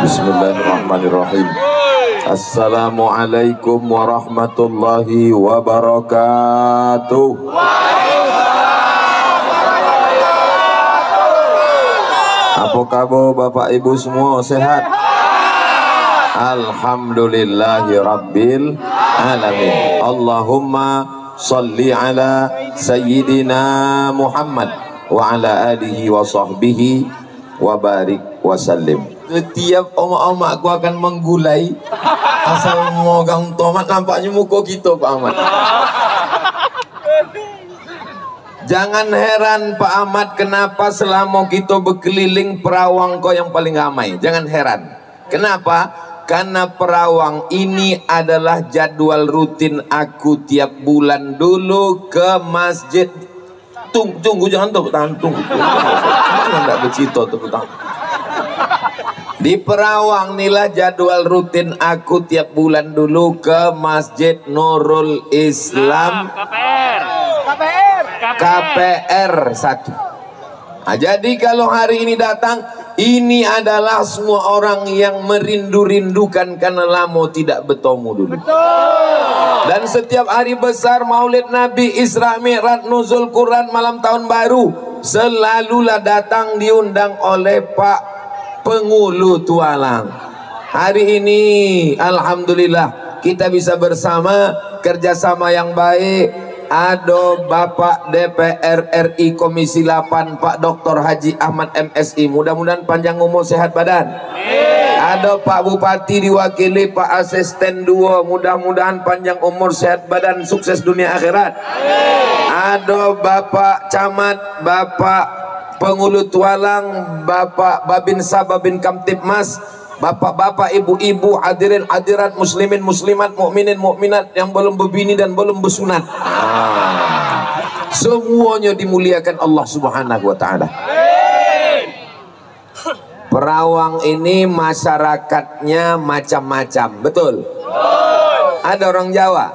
Bismillahirrahmanirrahim. Assalamualaikum warahmatullahi wabarakatuh. Apa kabar Bapak Ibu semua, sehat? Alhamdulillahi rabbil alamin. Allahumma salli ala sayyidina Muhammad wa ala alihi wa sahbihi wa barik wa sallim. Setiap omak-omak aku akan menggulai asal memegang tomat, nampaknya muka kita Pak Ahmad. Jangan heran Pak Ahmad kenapa selama kita berkeliling Perawang kau yang paling ramai. Jangan heran. Kenapa? Karena Perawang ini adalah jadwal rutin aku tiap bulan dulu ke masjid. Tunggu jangan tepuk tangan, tunggu. Mana enggak bercita tepuk tangan. Di Perawang inilah jadwal rutin aku tiap bulan dulu ke Masjid Nurul Islam KPR 1. Nah, jadi kalau hari ini datang, ini adalah semua orang yang merindu-rindukan karena lama tidak bertemu dulu. Dan setiap hari besar Maulid Nabi, Isra Mi'raj, Nuzul Quran, malam tahun baru, selalulah datang diundang oleh Pak Pengulu Tualang. Hari ini alhamdulillah kita bisa bersama, kerjasama yang baik. Ada Bapak DPR RI Komisi 8 Pak Dr. Haji Ahmad MSI, mudah-mudahan panjang umur sehat badan. Ada Pak Bupati diwakili Pak Asisten 2, mudah-mudahan panjang umur sehat badan, sukses dunia akhirat. Ada Bapak Camat, Bapak Pengulu Tualang, Bapak Babinsa, Babin Kamtibmas, bapak-bapak, ibu-ibu, hadirin hadirat, muslimin muslimat, mukminin mukminat yang belum berbini dan belum bersunat. Semuanya dimuliakan Allah Subhanahu wa taala. Perawang ini masyarakatnya macam-macam, betul? Ada orang Jawa?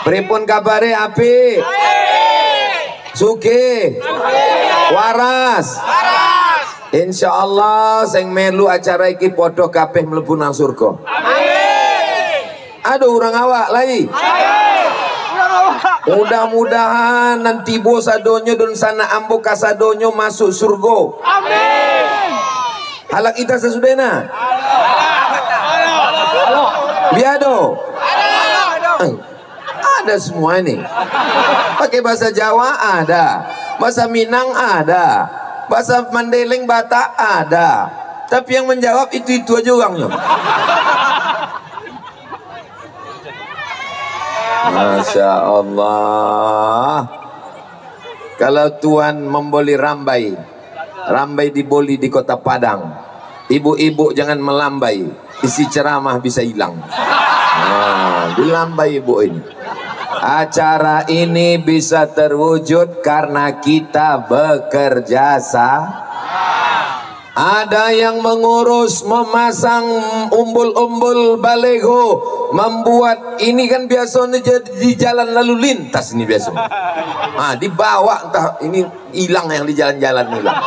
Pripun kabare api? Suki? Waras. Insya Allah sing melu acara iki podo kabeh mlebu nang surga. Amin. Aduh urang awak lagi. Mudah-mudahan nanti bos sadonyo dan sana ambo kasadonyo masuk surga. Amin. Halak kita sesudena. Biado. Ada semua ini. Pakai bahasa Jawa ada, bahasa Minang ada, bahasa Mandailing Batak ada. Tapi yang menjawab itu aja orangnya. Masya Allah. Kalau Tuhan memboli rambai, rambai diboli di kota Padang, ibu-ibu jangan melambai, isi ceramah bisa hilang. Nah, dilambai ibu ini. Acara ini bisa terwujud karena kita bekerja sama. Ada yang mengurus, memasang umbul-umbul balego, membuat ini kan biasanya di jalan lalu lintas ini biasa. Nah, dibawa entah ini hilang yang di jalan-jalan hilang.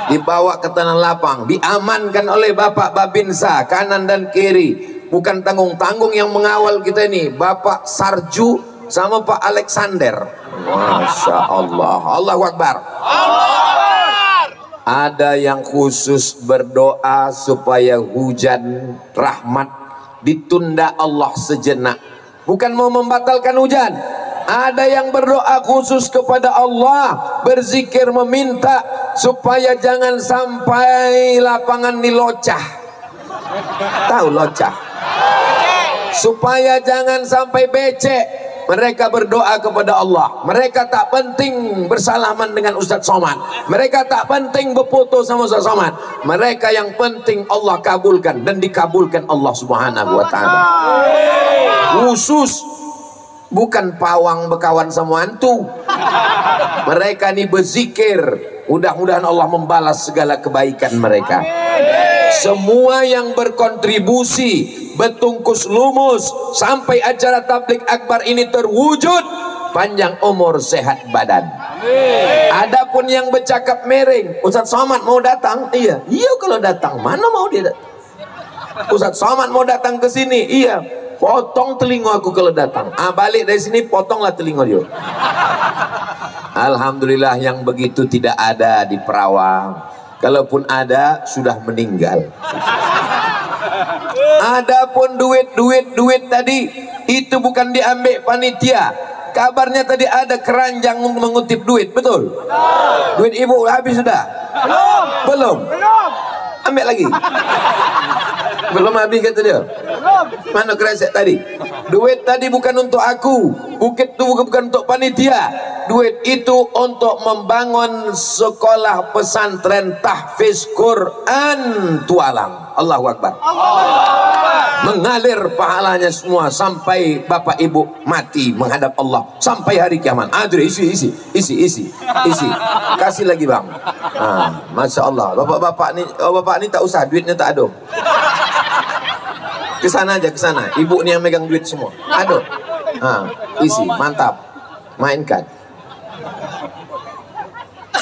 Dibawa ke tanah lapang, diamankan oleh Bapak Babinsa kanan dan kiri. Bukan tanggung-tanggung yang mengawal kita ini, Bapak Sarju sama Pak Alexander. Masya Allah. Allahu Akbar. Ada yang khusus berdoa supaya hujan rahmat ditunda Allah sejenak. Bukan mau membatalkan hujan. Ada yang berdoa khusus kepada Allah, berzikir meminta supaya jangan sampai lapangan ini locah. Tahu locah? Supaya jangan sampai becek. Mereka berdoa kepada Allah. Mereka tak penting bersalaman dengan Ustadz Somad. Mereka tak penting berfoto sama Ustadz Somad. Mereka yang penting Allah kabulkan dan dikabulkan Allah Subhanahu wa taala. Khusus, bukan pawang berkawan sama hantu. Mereka ini berzikir. Mudah-mudahan Allah membalas segala kebaikan mereka. Semua yang berkontribusi, bertungkus lumus sampai acara tablik akbar ini terwujud, panjang umur sehat badan. Adapun yang bercakap miring, Ustadz Somad mau datang? Iya kalau datang, mana mau dia datang? Ustaz Somad mau datang ke sini. Iya, potong telinga aku kalau datang. Balik dari sini potonglah telinga dia. Alhamdulillah yang begitu tidak ada di Perawang. Kalaupun ada sudah meninggal. Adapun duit tadi itu bukan diambil panitia. Kabarnya tadi ada keranjang mengutip duit, betul? Duit ibu habis sudah? Belum. Ambil lagi. Belum habis kata dia. Mana kresek tadi? Duit tadi bukan untuk aku. Bukit itu bukan untuk panitia. Duit itu untuk membangun sekolah pesantren tahfiz Quran Tualang. Allahu Akbar. Mengalir pahalanya semua sampai bapak ibu mati menghadap Allah sampai hari kiamat. Isi. Kasih lagi bang. Masya Allah. Bapak ni tak usah, duitnya tak ada. Kesana aja, kesana. Ibu ni yang megang duit semua. Ada. Isi, mantap. Mainkan.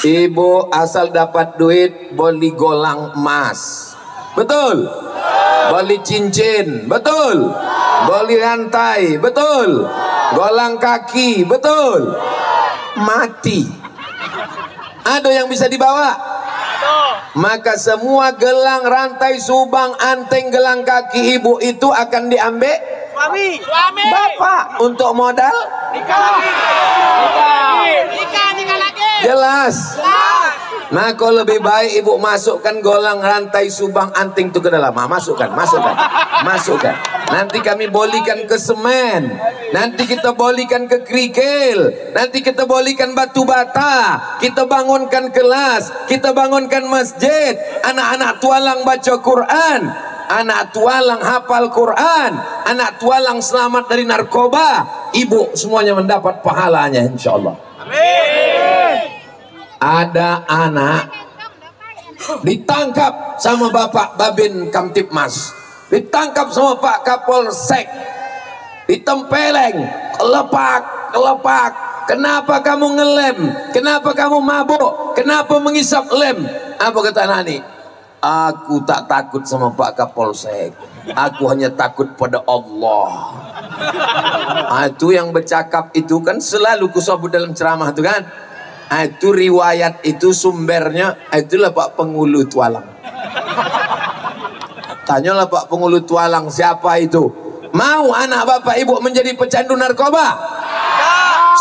Ibu asal dapat duit beli golang emas, betul? Beli cincin, betul? Beli rantai, betul? Golang kaki, betul? Mati. Ada yang bisa dibawa? Maka semua gelang, rantai, subang, anteng, gelang kaki ibu itu akan diambil suami. Bapak untuk modal nikah lagi. Jelas. Nah, kalau lebih baik ibu masukkan golang, rantai, subang, anting itu ke dalam. Masukkan. Nanti kami bolikan ke semen. Nanti kita bolikan ke kerikil. Nanti kita bolikan batu bata. Kita bangunkan kelas. Kita bangunkan masjid. Anak-anak tualang baca Quran. Anak tualang hafal Quran. Anak tualang selamat dari narkoba. Ibu semuanya mendapat pahalanya insya-Allah. Amin. Ada anak ditangkap sama Bapak Babin Kamtipmas, ditangkap sama Pak Kapolsek, ditempeleng, kelepak. Kenapa kamu ngelem? Kenapa kamu mabuk? Kenapa mengisap lem? Apa kata anak ini? Aku tak takut sama Pak Kapolsek. Aku hanya takut pada Allah. Itu yang bercakap itu kan selalu kusebut dalam ceramah itu kan. Itu riwayat itu sumbernya itulah Pak Pengulu Tualang. Tanyalah Pak Pengulu Tualang siapa itu. Mau anak bapak ibu menjadi pecandu narkoba?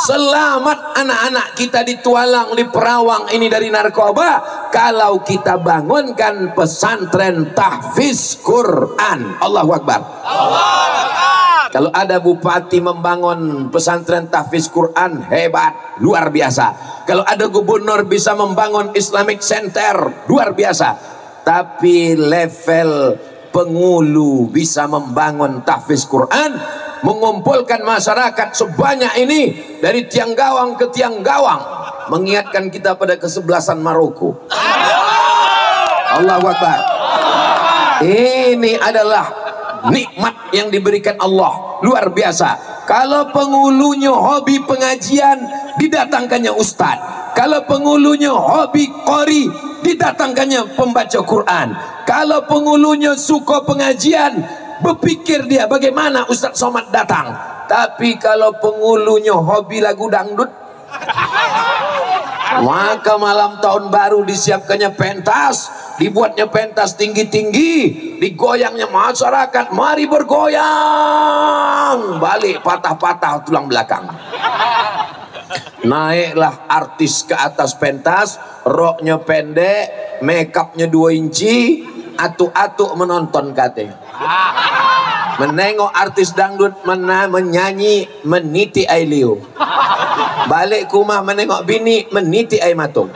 Selamat anak-anak kita di Tualang, di Perawang ini dari narkoba kalau kita bangunkan pesantren tahfiz Quran. Allahu Akbar. Kalau ada bupati membangun pesantren tahfiz Quran, hebat, luar biasa. Kalau ada gubernur bisa membangun Islamic Center, luar biasa. Tapi level pengulu bisa membangun tahfiz Quran, mengumpulkan masyarakat sebanyak ini dari tiang gawang ke tiang gawang, mengingatkan kita pada kesebelasan Maroko. Allahu Akbar. Ini adalah nikmat yang diberikan Allah, luar biasa. Kalau pengulunya hobi pengajian, didatangkannya ustadz. Kalau pengulunya hobi qori, didatangkannya pembaca Quran. Kalau pengulunya suka pengajian, berpikir dia bagaimana Ustaz Somad datang. Tapi kalau pengulunya hobi lagu dangdut, maka malam tahun baru disiapkannya pentas, dibuatnya pentas tinggi-tinggi, digoyangnya masyarakat, mari bergoyang, balik patah-patah tulang belakang. Naiklah artis ke atas pentas, roknya pendek, makeupnya 2 inci, atuk-atuk menonton katanya. Menengok artis dangdut menyanyi, meniti air liu. Balik ke rumah menengok bini, meniti air matung.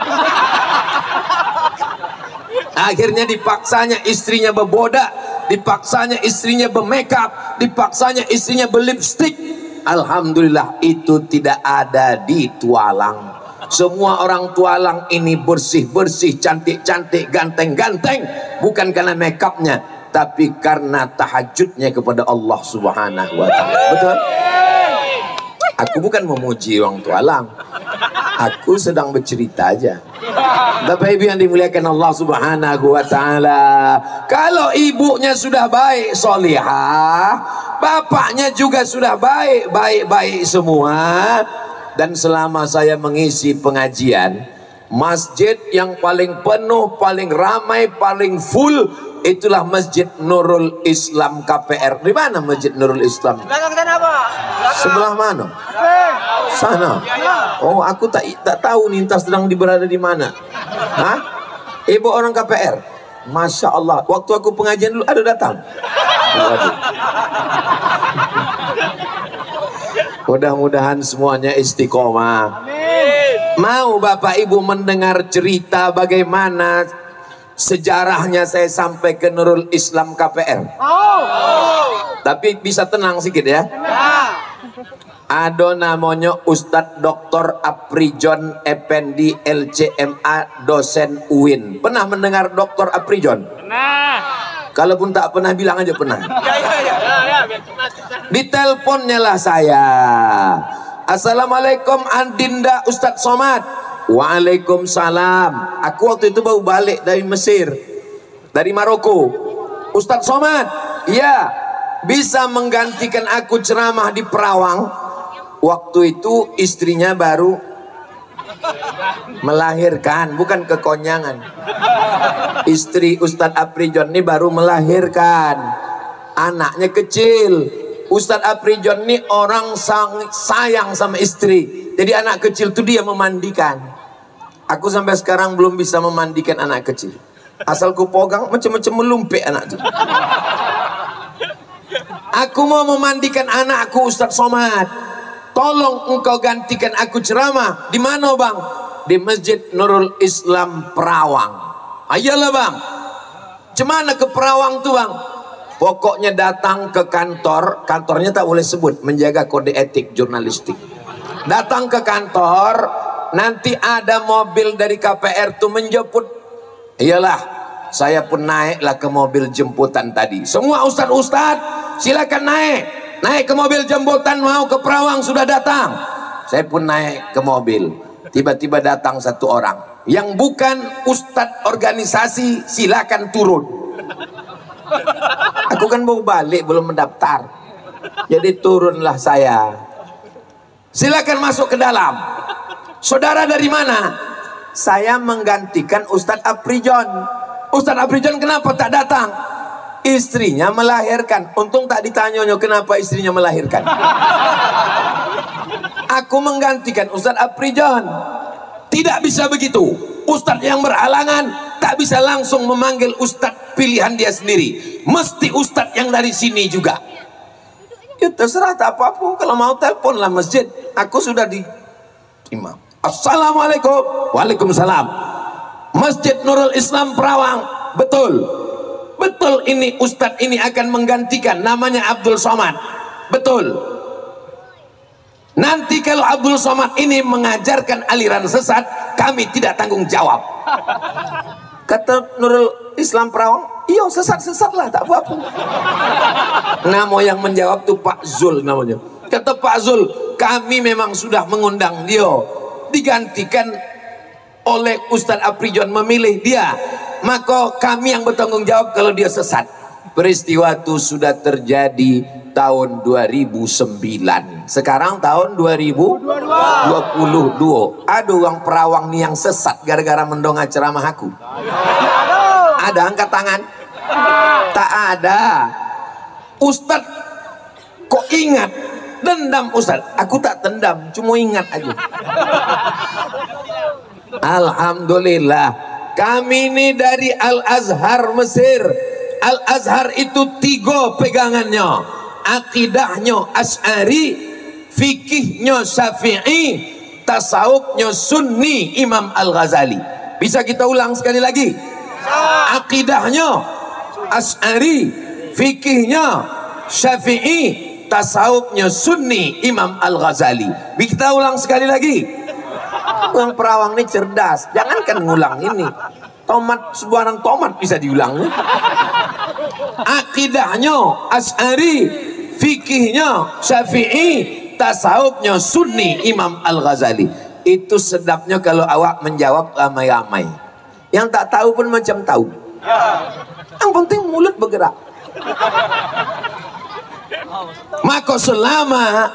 Akhirnya dipaksanya istrinya berbodak, dipaksanya istrinya bermakeup, dipaksanya istrinya berlipstik. Alhamdulillah itu tidak ada di Tualang. Semua orang Tualang ini bersih-bersih, cantik-cantik, ganteng-ganteng, bukan karena makeupnya, tapi karena tahajudnya kepada Allah Subhanahu wa Ta'ala. Betul? Aku bukan memuji orang Tualang. Aku sedang bercerita aja. Bapak Ibu yang dimuliakan Allah Subhanahu wa taala, kalau ibunya sudah baik solihah, bapaknya juga sudah baik semua. Dan selama saya mengisi pengajian, masjid yang paling penuh, paling ramai, paling full itulah Masjid Nurul Islam KPR. Di mana Masjid Nurul Islam? Sebelah mana? Sana. Oh, aku tak tahu nih entah sedang berada di mana. Hah? Ibu orang KPR. Masya Allah. Waktu aku pengajian dulu ada datang. Waduh. Mudah-mudahan semuanya istiqomah. Mau Bapak Ibu mendengar cerita bagaimana sejarahnya saya sampai ke Nurul Islam KPR? Tapi bisa tenang sedikit ya. Ada namanya Ustadz Dr. Aprijon Effendi LCMA, dosen UIN. Pernah mendengar Dr. Aprijon? Pernah. Kalaupun tak pernah bilang aja pernah. Diteleponnya lah saya. Assalamualaikum Andinda Ustadz Somad. Waalaikumsalam. Aku waktu itu baru balik dari Mesir, dari Maroko. Ustadz Somad, ya, bisa menggantikan aku ceramah di Perawang? Waktu itu istrinya baru melahirkan, bukan kekonyangan. Istri Ustadz Aprijon ini baru melahirkan, anaknya kecil. Ustadz Aprijon ini orang sayang sama istri, jadi anak kecil itu dia memandikan. Aku sampai sekarang belum bisa memandikan anak kecil. Asal ku pegang macam-macam melumpik anak itu. Aku mau memandikan anakku Ustadz Somad. Tolong engkau gantikan aku ceramah. Di mana bang? Di Masjid Nurul Islam Perawang. Ayolah bang. Cemana ke Perawang tuh bang? Pokoknya datang ke kantor. Kantornya tak boleh sebut, menjaga kode etik jurnalistik. Datang ke kantor, nanti ada mobil dari KPR tuh menjemput. Iyalah, saya pun naiklah ke mobil jemputan tadi. Semua ustadz silakan naik. Naik ke mobil jemputan, mau ke Perawang, sudah datang. Saya pun naik ke mobil. Tiba-tiba datang satu orang yang bukan ustadz organisasi, silakan turun. Aku kan baru balik, belum mendaftar. Jadi turunlah saya. Silakan masuk ke dalam. Saudara dari mana? Saya menggantikan Ustadz Aprijon. Ustadz Aprijon kenapa tak datang? Istrinya melahirkan. Untung tak ditanya kenapa istrinya melahirkan. Aku menggantikan Ustadz Aprijon. Tidak bisa begitu. Ustadz yang berhalangan tak bisa langsung memanggil Ustadz pilihan dia sendiri. Mesti Ustadz yang dari sini juga. Ya terserah tak apa-apa. Kalau mau teleponlah masjid. Aku sudah di imam. Assalamualaikum. Waalaikumsalam. Masjid Nurul Islam Perawang. Betul. Betul, ini Ustadz ini akan menggantikan, namanya Abdul Somad. Betul. Nanti kalau Abdul Somad ini mengajarkan aliran sesat, kami tidak tanggung jawab. Kata Nurul Islam Perawang, iya sesat-sesat lah, tak apa-apa. Nama yang menjawab tuh Pak Zul namanya. Kata Pak Zul, kami memang sudah mengundang dia, digantikan oleh Ustadz Aprijon memilih dia, maka kami yang bertanggung jawab kalau dia sesat. Peristiwa itu sudah terjadi tahun 2009. Sekarang tahun 2022. Ada orang Perawang nih yang sesat gara-gara mendongak ceramah aku. Ada angkat tangan? Tak ada. Ustadz kok ingat? Dendam Ustadz. Aku tak dendam, cuma ingat aja. Alhamdulillah, kami ini dari Al-Azhar Mesir. Al-Azhar itu 3 pegangannya. Akidahnya Asy'ari, fikihnya Syafi'i, tasawufnya Sunni Imam Al-Ghazali. Bisa kita ulang sekali lagi? Akidahnya Asy'ari, fikihnya Syafi'i, tasawufnya Sunni Imam Al-Ghazali. Bisa kita ulang sekali lagi? Orang Perawang ini cerdas, jangankan ngulang ini. Tomat, sebuah tomat bisa diulang. Akidahnya Asy'ari, fikihnya Syafi'i, tasawufnya Sunni Imam Al-Ghazali. Itu sedapnya kalau awak menjawab ramai-ramai. Yang tak tahu pun macam tahu. Yang penting mulut bergerak. Maka selama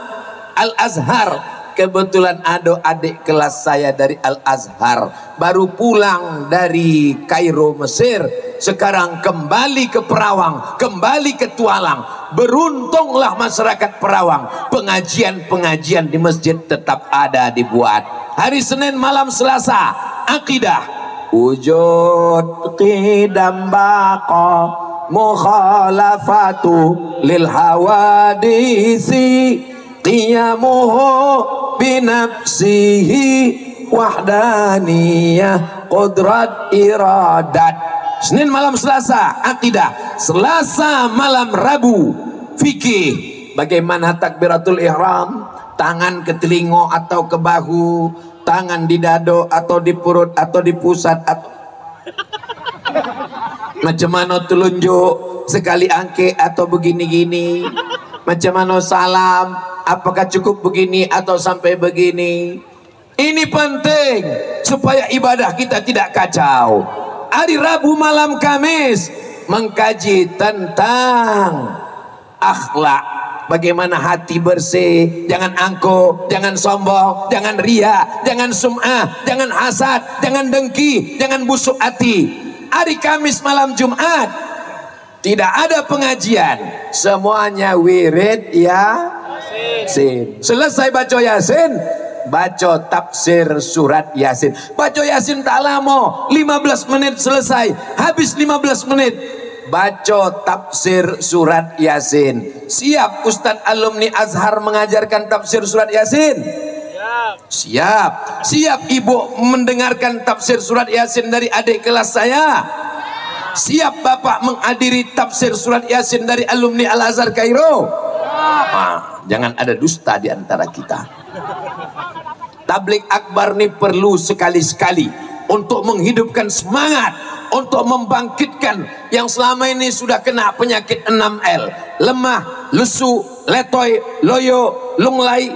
Al-Azhar, kebetulan ada adik kelas saya dari Al-Azhar baru pulang dari Kairo, Mesir, sekarang kembali ke Perawang, kembali ke Tualang. Beruntunglah masyarakat Perawang, pengajian-pengajian di masjid tetap ada dibuat. Hari Senin malam Selasa, akidah wujud qidam baqa mukhalafatu lil hawadisi qiyamuhu binafsihi wahdaniyah qudrat iradat. Senin malam Selasa akidah, Selasa malam Rabu fikih. Bagaimana takbiratul ihram? Tangan ke telinga atau ke bahu, tangan di dado atau di perut atau di pusat, atau macam mana telunjuk, sekali angke atau begini-gini, macam mana salam, apakah cukup begini atau sampai begini. Ini penting supaya ibadah kita tidak kacau. Hari Rabu malam Kamis mengkaji tentang akhlak. Bagaimana hati bersih, jangan angkuh, jangan sombong, jangan ria, jangan sum'ah, jangan hasad, jangan dengki, jangan busuk hati. Hari Kamis malam Jumat tidak ada pengajian, semuanya wirid Yasin. Selesai baca Yasin, baca tafsir surat Yasin. Baca Yasin tak lama, 15 menit selesai. Habis 15 menit baca tafsir surat Yasin. Siap Ustadz alumni Azhar mengajarkan tafsir surat Yasin? Siap. Siap ibu mendengarkan tafsir surat Yasin dari adik kelas saya? Siap bapak menghadiri tafsir surat Yasin dari alumni Al-Azhar Kairo? Jangan ada dusta di antara kita. Tablik akbar ini perlu sekali-sekali untuk menghidupkan semangat, untuk membangkitkan yang selama ini sudah kena penyakit 6L: lemah, lesu, letoy, loyo, lunglai,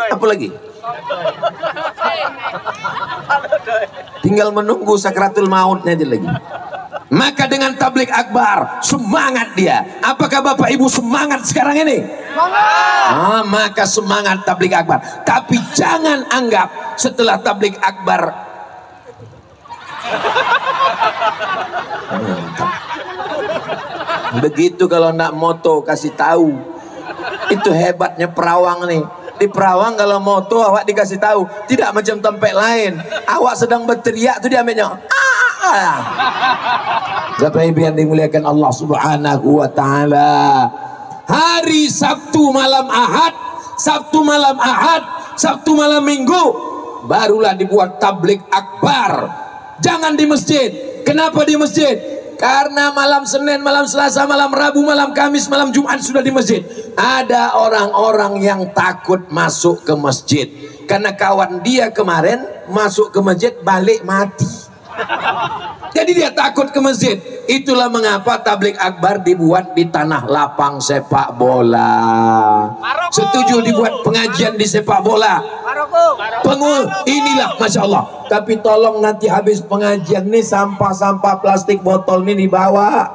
apa lagi? Tinggal menunggu sakratul mautnya aja lagi. Maka dengan tablik akbar semangat dia. Apakah bapak ibu semangat sekarang ini? Maka semangat tablik akbar. Tapi jangan anggap setelah tablik akbar begitu. Kalau nak moto kasih tahu. Itu hebatnya Perawang nih. Di Perawang kalau moto awak dikasih tahu, tidak macam tempat lain. Awak sedang berteriak tuh dia ambilnya. Bapak Ibu yang dimuliakan Allah Subhanahu wa taala. Hari Sabtu malam Ahad, Sabtu malam Ahad, Sabtu malam Minggu barulah dibuat tablik akbar. Jangan di masjid. Kenapa di masjid? Karena malam Senin, malam Selasa, malam Rabu, malam Kamis, malam Jumat sudah di masjid. Ada orang-orang yang takut masuk ke masjid karena kawan dia kemarin masuk ke masjid balik mati. Jadi dia takut ke masjid. Itulah mengapa tablik akbar dibuat di tanah lapang sepak bola. Setuju dibuat pengajian di sepak bola? Inilah Masya Allah. Tapi tolong nanti habis pengajian nih sampah-sampah plastik botol ini dibawa.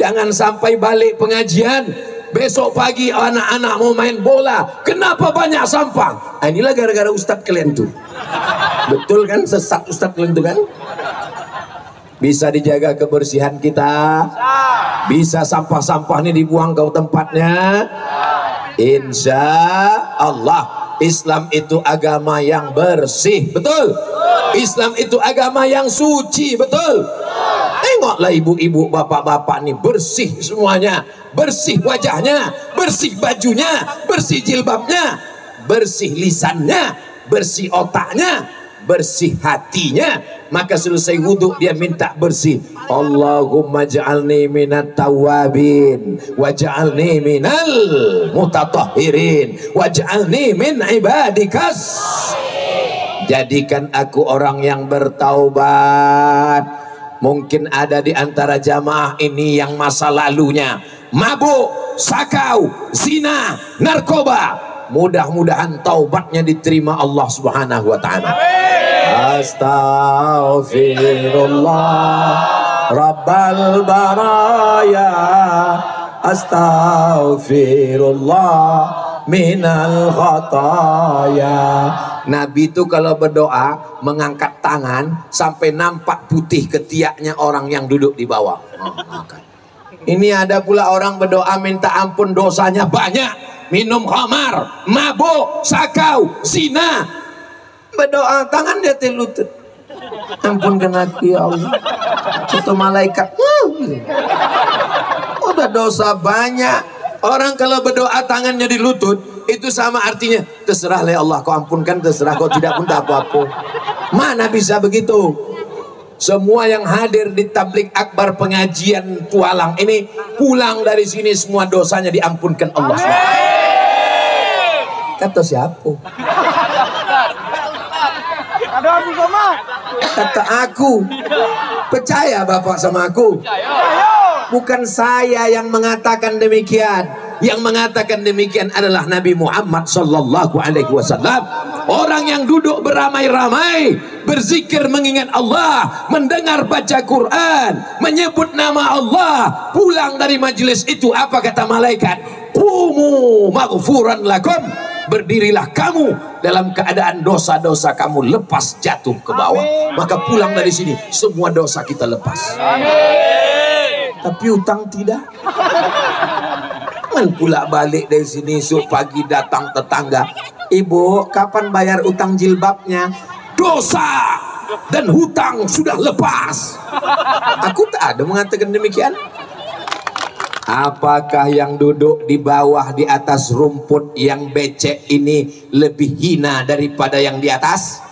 Jangan sampai balik pengajian besok pagi anak-anak mau main bola, kenapa banyak sampah? Inilah gara-gara ustadz kalian tuh. Betul kan, sesat ustadz kalian tuh kan? Bisa dijaga kebersihan kita, bisa sampah-sampah ini dibuang ke tempatnya. Insya Allah Islam itu agama yang bersih, betul? Islam itu agama yang suci, betul? Tengoklah ibu-ibu, bapak-bapak nih bersih semuanya, bersih wajahnya, bersih bajunya, bersih jilbabnya, bersih lisannya, bersih otaknya, bersih hatinya. Maka selesai wudhu dia minta bersih. Allahumma ja'alni minat tawabin waj'alni minal mutatahhirin waj'alni min ibadikas. Jadikan aku orang yang bertaubat. Mungkin ada di antara jamaah ini yang masa lalunya mabuk, sakau, zina, narkoba. mudah-mudahan taubatnya diterima Allah Subhanahu wa taala. Astaghfirullah Rabbal baraya, astaghfirullah minal khataya. Nabi itu kalau berdoa mengangkat tangan sampai nampak putih ketiaknya orang yang duduk di bawah. Ini ada pula orang berdoa minta ampun dosanya banyak, minum khamar, mabuk, sakau, zina. Berdoa tangan dia lutut, ampunkan aku ya Allah. Itu malaikat udah dosa banyak. Orang kalau berdoa tangannya di lutut, itu sama artinya terserah ya Allah, kau ampunkan terserah, kau tidak pun tak apa-apa. Mana bisa begitu? Semua yang hadir di tablik akbar pengajian Pualang ini pulang dari sini semua dosanya diampunkan Allah. Kata siapa? Kata aku. Percaya Bapak sama aku? Bukan saya yang mengatakan demikian. Yang mengatakan demikian adalah Nabi Muhammad sallallahu alaihi wasallam. Orang yang duduk beramai-ramai berzikir mengingat Allah, mendengar baca Quran, menyebut nama Allah, pulang dari majelis itu apa kata malaikat? Qumu maghfuran lakum. Berdirilah kamu dalam keadaan dosa-dosa kamu lepas jatuh ke bawah. Maka pulang dari sini semua dosa kita lepas. Tapi utang tidak. Kan pula balik dari sini esok pagi datang tetangga, ibu kapan bayar utang jilbabnya? Dosa dan hutang sudah lepas. Aku tak ada mengatakan demikian. Apakah yang duduk di bawah di atas rumput yang becek ini lebih hina daripada yang di atas?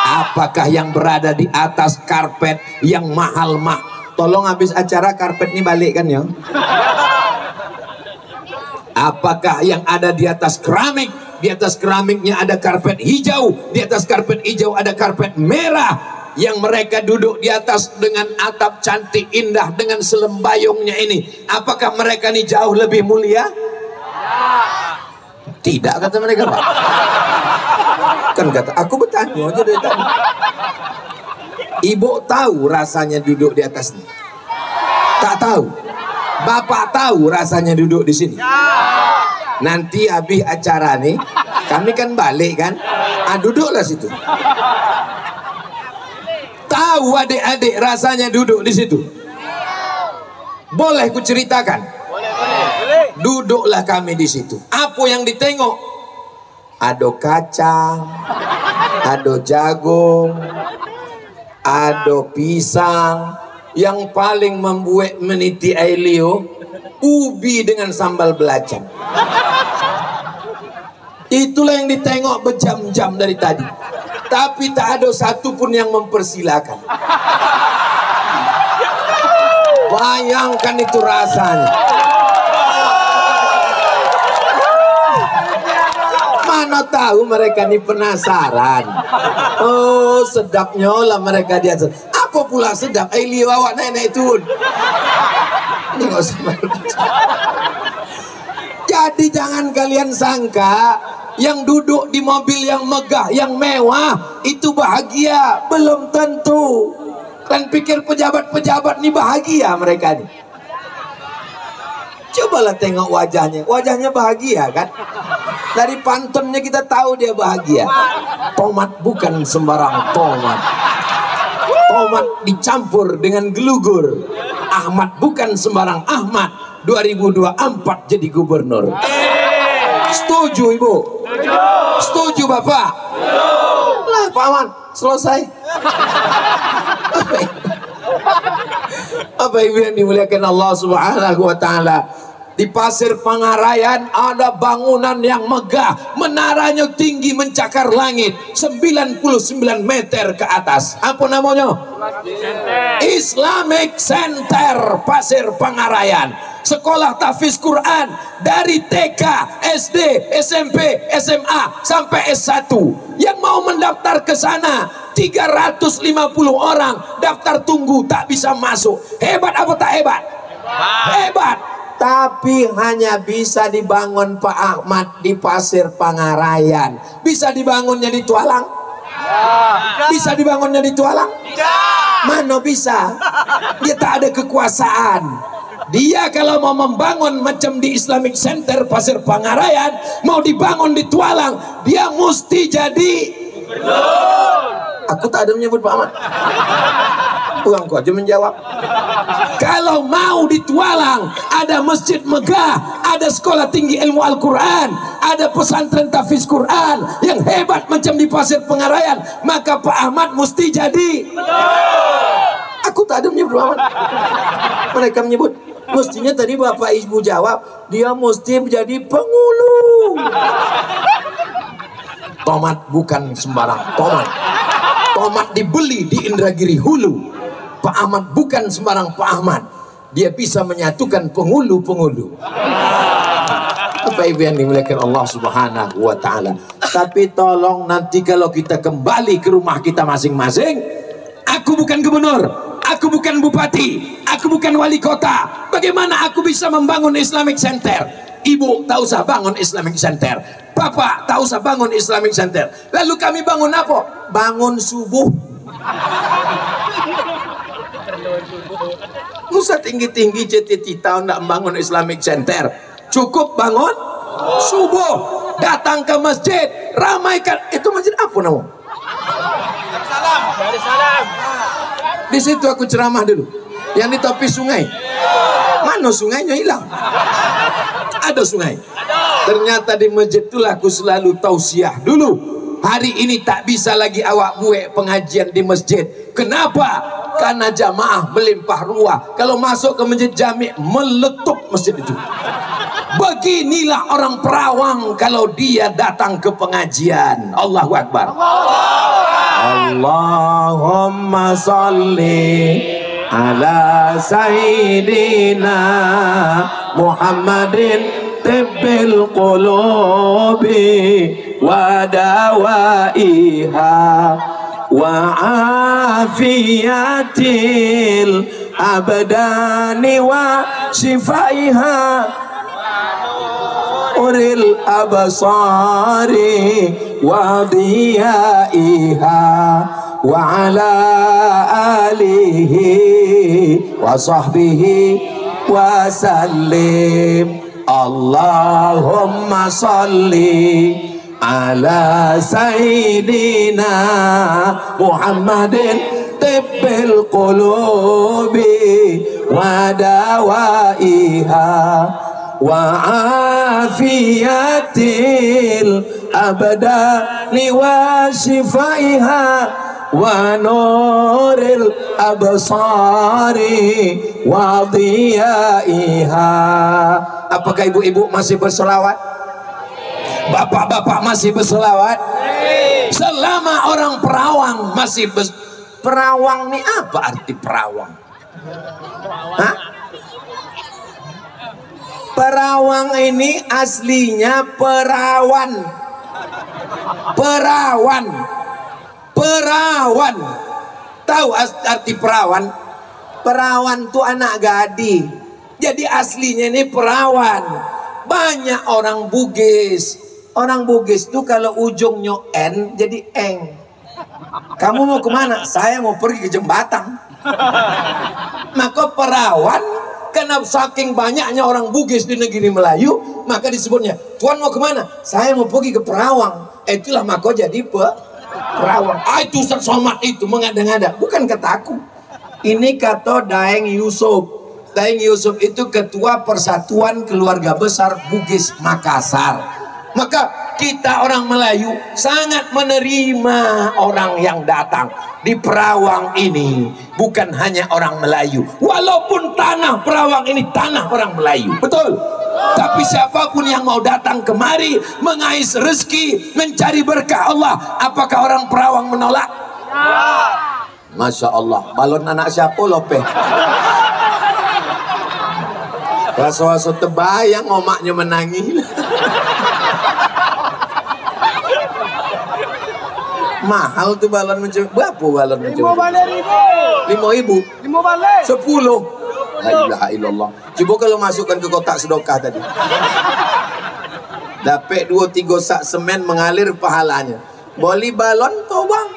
Apakah yang berada di atas karpet yang mahal-mahal? Tolong habis acara karpet ini balik kan ya? Apakah yang ada di atas keramik? Di atas keramiknya ada karpet hijau, di atas karpet hijau ada karpet merah. Yang mereka duduk di atas dengan atap cantik indah dengan selembayungnya ini, apakah mereka ini jauh lebih mulia? Tidak, kata mereka, Pak. Kan kata aku bertanya aja dari tadi. Ibu tahu rasanya duduk di atas ini? Tak tahu. Bapak tahu rasanya duduk di sini? Nanti habis acara nih, kami kan balik kan? Duduklah situ. Tahu adik-adik rasanya duduk di situ? Boleh ku ceritakan? Boleh. Duduklah kami di situ. Apa yang ditengok? Ada kacang, ada jagung, ada pisang. Yang paling membuat meniti air liu, ubi dengan sambal belacan. Itulah yang ditengok berjam-jam dari tadi. Tapi tak ada satu pun yang mempersilakan. Bayangkan itu rasanya. Mana tahu mereka ini penasaran. Oh, sedapnya lah mereka di atas. Apa pula sedap? Liu awak nenek turun. Ini nggak usah. Jadi jangan kalian sangka yang duduk di mobil yang megah, yang mewah itu bahagia. Belum tentu. Kalian pikir pejabat-pejabat ini bahagia mereka ini? Cobalah tengok wajahnya. Wajahnya bahagia kan? Dari pantunnya kita tahu dia bahagia. Tomat bukan sembarang tomat. Tomat dicampur dengan gelugur. Ahmad bukan sembarang Ahmad. 2024 jadi gubernur. Setuju Ibu? Setuju Bapak? Lah Pak Wan, selesai. Apa Ibu yang dimuliakan Allah Subhanahu wa taala? Di Pasir Pangarayan ada bangunan yang megah, menaranya tinggi mencakar langit 99 meter ke atas. Apa namanya? Islamic Center Pasir Pangarayan. Sekolah tahfiz Quran dari TK, SD, SMP, SMA sampai S1. Yang mau mendaftar ke sana 350 orang, daftar tunggu tak bisa masuk. Hebat apa tak hebat? Hebat. Tapi hanya bisa dibangun Pak Ahmad di Pasir Pangarayan. Bisa dibangunnya di Tualang? Bisa dibangunnya di Tualang? Mana bisa? Dia tak ada kekuasaan. Dia kalau mau membangun macam di Islamic Center Pasir Pangarayan, mau dibangun di Tualang, dia mesti jadi gubernur. Aku tak ada menyebut Pak Ahmad. Kau aja menjawab. Kalau mau di Tualang ada masjid megah, ada sekolah tinggi ilmu Al-Quran, ada pesantren tahfiz Quran yang hebat macam di Pasir Pangarayan, maka Pak Ahmad mesti jadi. Aku tak ada menyebut Pak Ahmad. Mereka menyebut. Mestinya tadi Bapak Ibu jawab, dia mesti menjadi penghulu. Tomat bukan sembarang tomat. Tomat dibeli di Indragiri Hulu. Pak Ahmad bukan sembarang Pak Ahmad. Dia bisa menyatukan penghulu-penghulu. Bapak Ibu yang dimuliakan Allah Subhanahu wa Ta'ala. Tapi tolong nanti kalau kita kembali ke rumah kita masing-masing, aku bukan gubernur, aku bukan bupati, aku bukan wali kota. Bagaimana aku bisa membangun Islamic Center? Ibu tak usah bangun Islamic Center, Bapak tak usah bangun Islamic Center. Lalu kami bangun apa? Bangun subuh. Usah tinggi-tinggi cita-cita nak bangun Islamic Center. Cukup bangun subuh, datang ke masjid, ramaikan. Itu masjid apa nama? Darussalam. Di situ aku ceramah dulu. Yang di tepi sungai. Mana sungainya hilang? Ada sungai. Ternyata di masjid itulah aku selalu tausiah dulu. Hari ini tak bisa lagi awak buat pengajian di masjid. Kenapa? Karena jamaah melimpah ruah. Kalau masuk ke masjid jami' meletup masjid itu. Beginilah orang Perawang kalau dia datang ke pengajian. Allahu Akbar. Allahumma salli ala sayyidina Muhammadin tibbil qulubi wa dawaiha wa afiyatil abdani wa shifaiha uril absari wa diyaiha wa ala alihi wa sahbihi wa sallim. Allahumma salli ala sayyidina Muhammadin tibbil qulubi wa dawaiha wa afiyatil abdani wa shifaiha wa nuril absari wa diyaiha. Apakah ibu-ibu masih berselawat? Bapak-bapak masih berselawat? Selama orang Perawang masih Perawang ini apa arti Perawang? Hah? Perawang ini aslinya perawan. Perawan. Perawan. Tahu arti perawan? Perawan itu anak gadis. Jadi aslinya ini perawan. Banyak orang Bugis. Orang Bugis itu kalau ujungnya N jadi eng. Kamu mau kemana? Saya mau pergi ke Jembatan. Maka perawan, karena saking banyaknya orang Bugis di negeri Melayu, maka disebutnya, Tuan mau kemana? Saya mau pergi ke Perawang. Itulah maka jadi Perawang. Itu Ustaz Somad itu mengada-ngada. Bukan kata aku. Ini kata Daeng Yusuf. Daeng Yusuf itu ketua Persatuan Keluarga Besar Bugis Makassar. Maka kita orang Melayu sangat menerima orang yang datang di Perawang ini. Bukan hanya orang Melayu, walaupun tanah Perawang ini tanah orang Melayu, betul. Tapi siapapun yang mau datang kemari mengais rezeki, mencari berkah Allah, apakah orang Perawang menolak? Masya Allah, balon anak siapa lope? Raso-raso tebayang omaknya menangis. Mahal tuh balon mencuri. Berapa balon mencuri? 5.000. 5.000. 10. La ilaha illallah. Coba kalau masukkan ke kotak sedekah tadi. Dapat 2-3 sak semen mengalir pahalanya. Beli balon toh bang,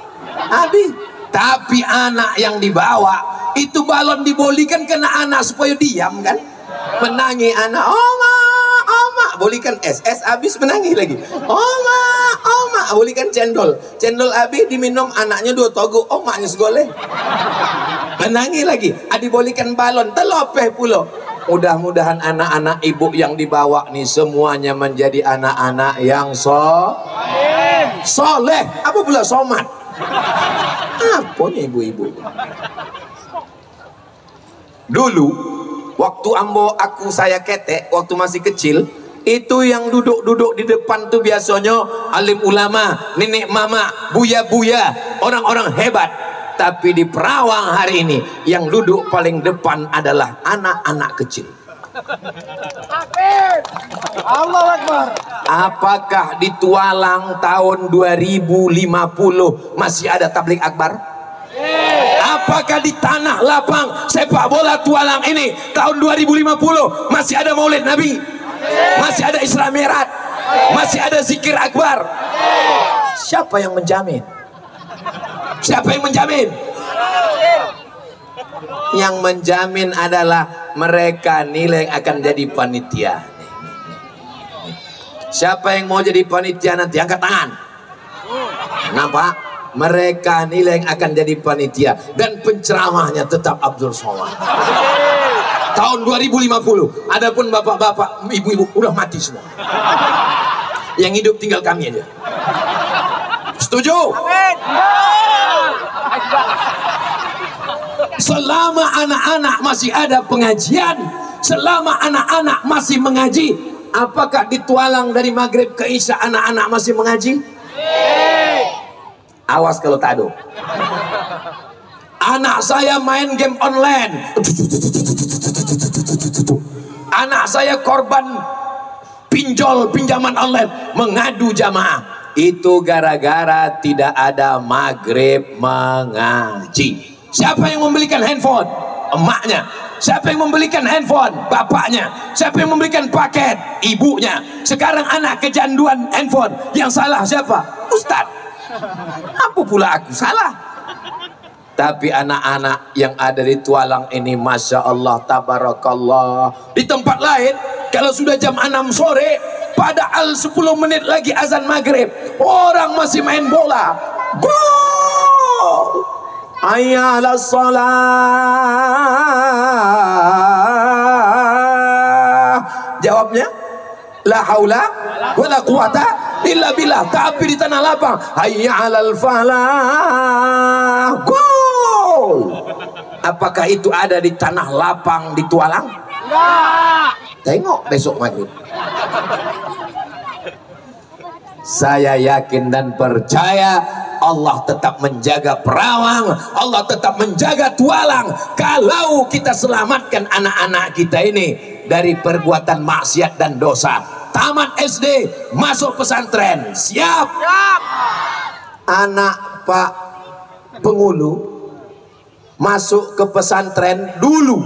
habis. Tapi anak yang dibawa itu balon dibolikan kena anak supaya diam kan. Menangi anak, oma, oma, bolikan es habis menangi lagi. Oma, oma, bolikan cendol habis diminum anaknya 2 togok, omaknya segoleh. Menangi lagi, dibolikan balon, telopeh pulo. Mudah-mudahan anak-anak ibu yang dibawa nih semuanya menjadi anak-anak yang soleh. Apa pula somat? Apanya ibu-ibu? Dulu waktu aku saya ketek, waktu masih kecil, itu yang duduk-duduk di depan tuh biasanya alim ulama, nenek mama, buya-buya, orang-orang hebat. Tapi di Perawang hari ini yang duduk paling depan adalah anak-anak kecil. Allahu Akbar. Apakah di Tualang tahun 2050 masih ada tablik akbar? Apakah di tanah lapang sepak bola Tualang ini tahun 2050 masih ada maulid Nabi? Masih ada Isra Mi'raj? Masih ada zikir akbar? Siapa yang menjamin? Siapa yang menjamin? Yang menjamin adalah mereka nilai akan jadi panitia. Siapa yang mau jadi panitia nanti angkat tangan. Nampak? Mereka nilai akan jadi panitia dan penceramahnya tetap Abdul Somad. Tahun 2050. Adapun bapak-bapak, ibu-ibu udah mati semua. Yang hidup tinggal kami aja. Setuju? Selama anak-anak masih ada pengajian, selama anak-anak masih mengaji, apakah di Tualang dari maghrib ke isya anak-anak masih mengaji? Awas kalau tak ada. Anak saya main game online, anak saya korban pinjaman online, mengadu jamaah. Itu gara-gara tidak ada maghrib mengaji. Siapa yang membelikan handphone? Emaknya. Siapa yang membelikan handphone? Bapaknya. Siapa yang membelikan paket? Ibunya. Sekarang anak kecanduan handphone. Yang salah siapa? Ustadz. Apa pula aku salah? Tapi anak-anak yang ada di Tualang ini, Masya Allah, Tabarakallah. Di tempat lain, kalau sudah jam 6 sore, padahal 10 menit lagi azan maghrib, orang masih main bola. Gol! Hayya 'alas shalah. Jawabnya la haula wala quwata illa billah. Tapi di tanah lapang, hayya 'alal falah. Gol. Apakah itu ada di tanah lapang di Tualang? Enggak. Tengok besok maghrib. Saya yakin dan percaya Allah tetap menjaga Perawang, Allah tetap menjaga Tualang kalau kita selamatkan anak-anak kita ini dari perbuatan maksiat dan dosa. Tamat SD, masuk pesantren. Siap? Siap. Anak Pak Pengulu masuk ke pesantren dulu.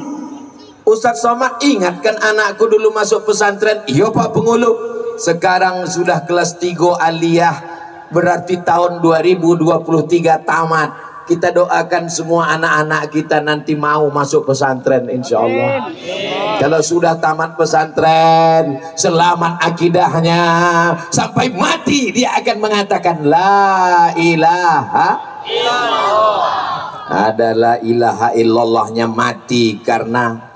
Ustadz Somad ingatkan anakku dulu masuk pesantren. Iya Pak Pengulu. Sekarang sudah kelas 3 aliyah, berarti tahun 2023 tamat. Kita doakan semua anak-anak kita nanti mau masuk pesantren insya Allah. Kalau sudah tamat pesantren, selamat akidahnya, sampai mati dia akan mengatakan la ilaha illallah. Adalah ilaha illallahnya mati karena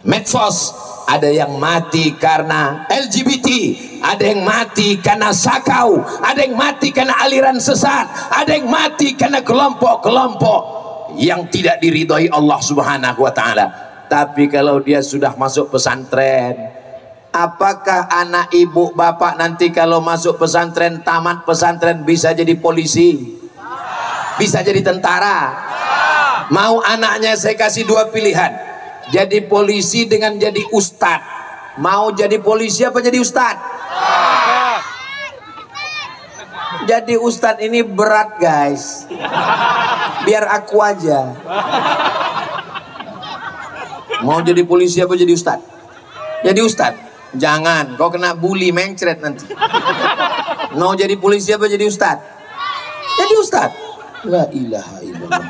medsos, ada yang mati karena LGBT, ada yang mati karena sakau, ada yang mati karena aliran sesat, ada yang mati karena kelompok-kelompok yang tidak diridhoi Allah Subhanahu wa ta'ala. Tapi kalau dia sudah masuk pesantren, apakah anak ibu bapak nanti kalau masuk pesantren, tamat pesantren bisa jadi polisi? Bisa jadi tentara? Mau anaknya saya kasih 2 pilihan, jadi polisi dengan jadi ustad. Mau jadi polisi apa jadi ustad? Jadi ustad ini berat guys. Biar aku aja. Mau jadi polisi apa jadi ustad? Jadi ustad. Jangan, kau kena bully mencret nanti. Mau jadi polisi apa jadi ustad? Jadi ustad. La ilaha illallah.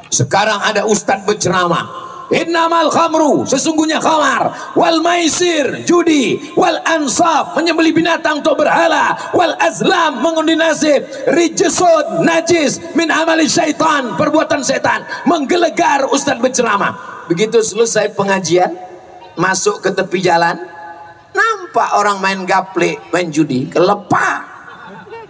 Sekarang ada ustad berceramah. Innamal khamru, sesungguhnya khamar, wal maisir, judi, wal ansab, menyembelih binatang untuk berhala, wal azlam, mengundi nasib, rijsun, najis, min amali syaitan, perbuatan setan. Menggelegar ustaz berceramah. Begitu selesai pengajian, masuk ke tepi jalan, nampak orang main gaple, main judi, kelepah.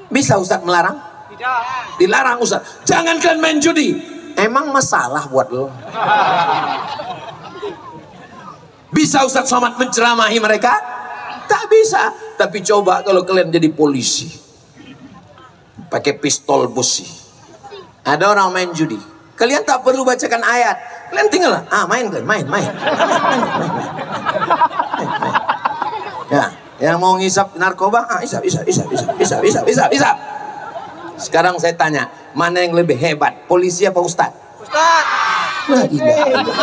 Bisa ustaz melarang? Tidak. Dilarang ustaz. Jangan kalian main judi. Emang masalah buat lo? Bisa Ustaz Somad menceramahi mereka? Tak bisa. Tapi coba kalau kalian jadi polisi, pakai pistol busi, ada orang main judi, kalian tak perlu bacakan ayat, kalian tinggal main kalian, main. Ya, yang mau ngisap narkoba, isap. Sekarang saya tanya, mana yang lebih hebat, polisi apa ustad? Ustad. La ilaha illallah.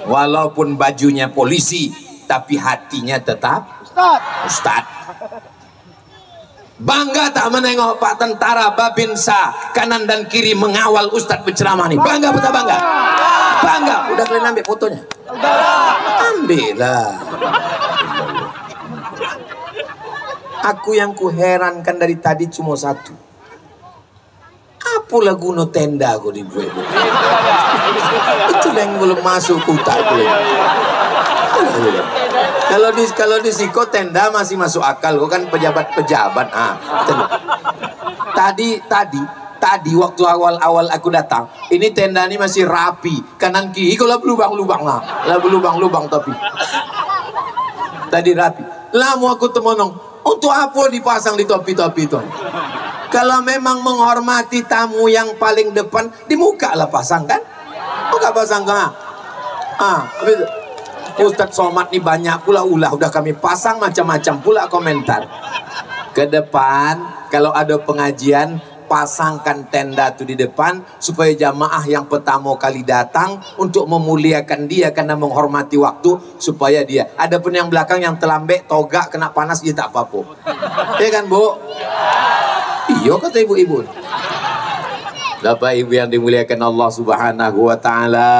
Walaupun bajunya polisi, tapi hatinya tetap ustad. Bangga tak menengok Pak Tentara Babinsa kanan dan kiri mengawal ustad berceramah nih? Bangga betul bangga? Bangga. Udah kalian ambil fotonya? Ambil lah. Aku yang kuherankan dari tadi cuma satu. Apalah guna tenda aku dibuat? Itu yang belum masuk kutak. Kalau di Siko tenda masih masuk akal. Kau kan pejabat-pejabat. Tadi waktu awal aku datang, ini tenda ini masih rapi. Kanan kiri kalau lubang-lubang lah. Lubang-lubang tapi. Tadi rapi. Lama aku temonong. Untuk apa dipasang di topi-topi itu? Kalau memang menghormati tamu yang paling depan, di muka lah pasang kan? Muka pasang kan? Ustadz Somad nih banyak pula ulah udah kami pasang macam-macam pula komentar. Ke depan kalau ada pengajian, pasangkan tenda itu di depan supaya jamaah yang pertama kali datang untuk memuliakan dia karena menghormati waktu, supaya dia. Adapun yang belakang yang terlambek togak kena panas dia tak apa-apa. Ya kan Bu? Iya kata ibu-ibu. Bapak Ibu yang dimuliakan Allah Subhanahu wa taala.